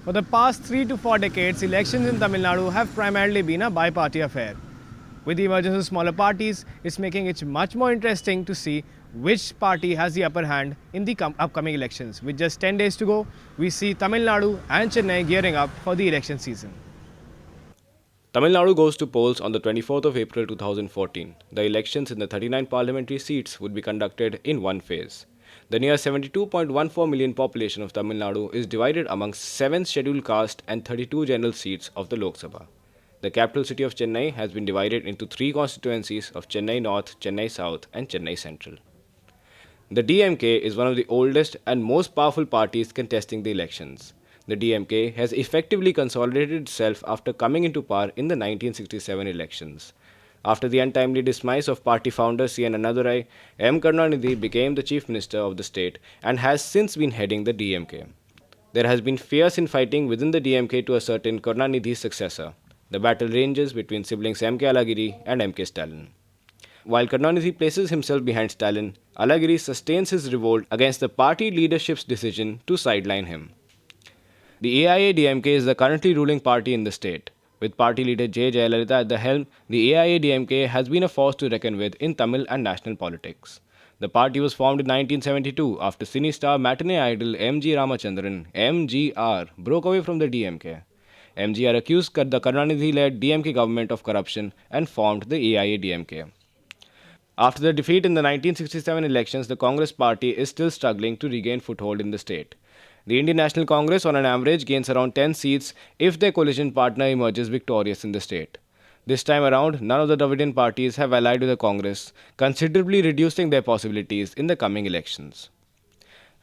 For the past 3 to 4 decades, elections in Tamil Nadu have primarily been a bi-party affair. With the emergence of smaller parties, it's making it much more interesting to see which party has the upper hand in the upcoming elections. With just 10 days to go, we see Tamil Nadu and Chennai gearing up for the election season. Tamil Nadu goes to polls on the 24th of April 2014. The elections in the 39 parliamentary seats would be conducted in one phase. The near 72.14 million population of Tamil Nadu is divided amongst 7 scheduled caste and 32 general seats of the Lok Sabha. The capital city of Chennai has been divided into 3 constituencies of Chennai North, Chennai South and Chennai Central. The DMK is one of the oldest and most powerful parties contesting the elections. The DMK has effectively consolidated itself after coming into power in the 1967 elections. After the untimely demise of party founder C.N. Annadurai, M. Karunanidhi became the chief minister of the state and has since been heading the DMK. There has been fierce infighting within the DMK to ascertain Karunanidhi's successor. The battle ranges between siblings M.K. Alagiri and M.K. Stalin. While Karunanidhi places himself behind Stalin, Alagiri sustains his revolt against the party leadership's decision to sideline him. The AIA-DMK is the currently ruling party in the state. With party leader J. Jayalalitha at the helm, the AIA-DMK has been a force to reckon with in Tamil and national politics. The party was formed in 1972 after cine star matinee idol M.G. Ramachandran, MGR, broke away from the DMK. MGR accused the Karunanidhi-led DMK government of corruption and formed the AIA-DMK. After the defeat in the 1967 elections, the Congress party is still struggling to regain foothold in the state. The Indian National Congress on an average gains around 10 seats if their coalition partner emerges victorious in the state. This time around, none of the Dravidian parties have allied with the Congress, considerably reducing their possibilities in the coming elections.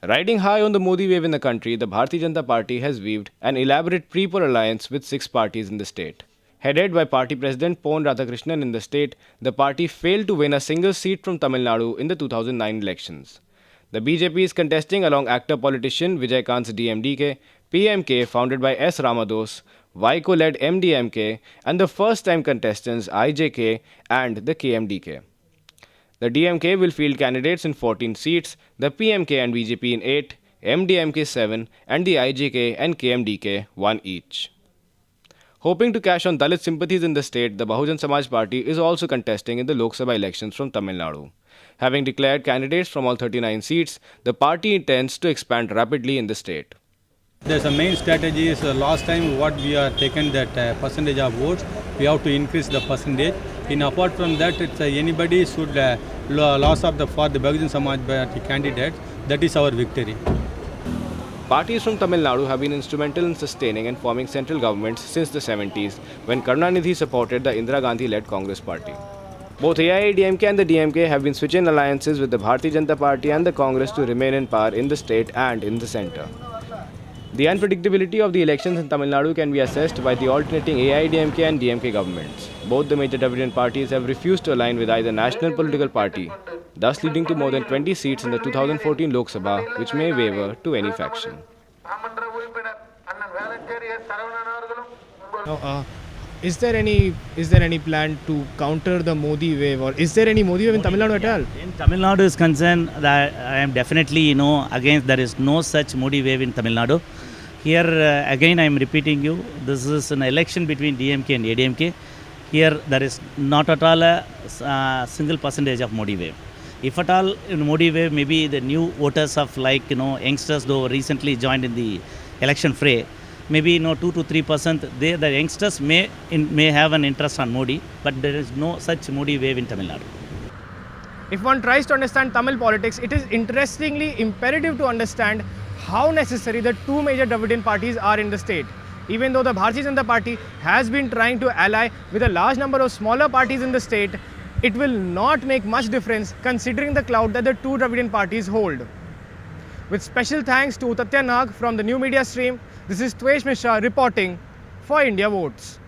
Riding high on the Modi wave in the country, the Bharatiya Janata Party has weaved an elaborate pre-poll alliance with 6 parties in the state. Headed by party president Pon Radhakrishnan in the state, the party failed to win a single seat from Tamil Nadu in the 2009 elections. The BJP is contesting along actor-politician Vijay Kant's DMDK, PMK founded by S. Ramados, Vaiko-led MDMK, and the first-time contestants IJK and the KMDK. The DMK will field candidates in 14 seats, the PMK and BJP in 8, MDMK 7, and the IJK and KMDK 1 each. Hoping to cash on Dalit sympathies in the state, the Bahujan Samaj Party is also contesting in the Lok Sabha elections from Tamil Nadu. Having declared candidates from all 39 seats, the party intends to expand rapidly in the state. There's a main strategy is last time what we are taken that percentage of votes, we have to increase the percentage. Apart from that, it's anybody should loss of for the Bahujan Samaj Party candidate, that is our victory. Parties from Tamil Nadu have been instrumental in sustaining and forming central governments since the 70s, when Karunanidhi supported the Indira Gandhi-led Congress party. Both AIA-DMK and the DMK have been switching alliances with the Bharatiya Janata Party and the Congress to remain in power in the state and in the centre. The unpredictability of the elections in Tamil Nadu can be assessed by the alternating AIA-DMK and DMK governments. Both the major Dravidian parties have refused to align with either national political party, thus leading to more than 20 seats in the 2014 Lok Sabha, which may waver to any faction. Now, is there any plan to counter the Modi wave, or is there any Modi wave in Tamil Nadu at all? In Tamil Nadu is concerned, that I am definitely against. There is no such Modi wave in Tamil Nadu. Here again I am repeating you, this is an election between DMK and ADMK. Here there is not at all a single percentage of Modi wave. If at all in Modi wave, maybe the new voters of youngsters though recently joined in the election fray, maybe 2 to 3%, the youngsters may have an interest on Modi, but there is no such Modi wave in Tamil Nadu. If one tries to understand Tamil politics, it is interestingly imperative to understand how necessary the 2 major Dravidian parties are in the state. Even though the Bharatiya Janata Party has been trying to ally with a large number of smaller parties in the state, it will not make much difference considering the clout that the 2 Dravidian parties hold. With special thanks to Tatya Nag from the New Media Stream, this is Tvesh Mishra reporting for India Votes.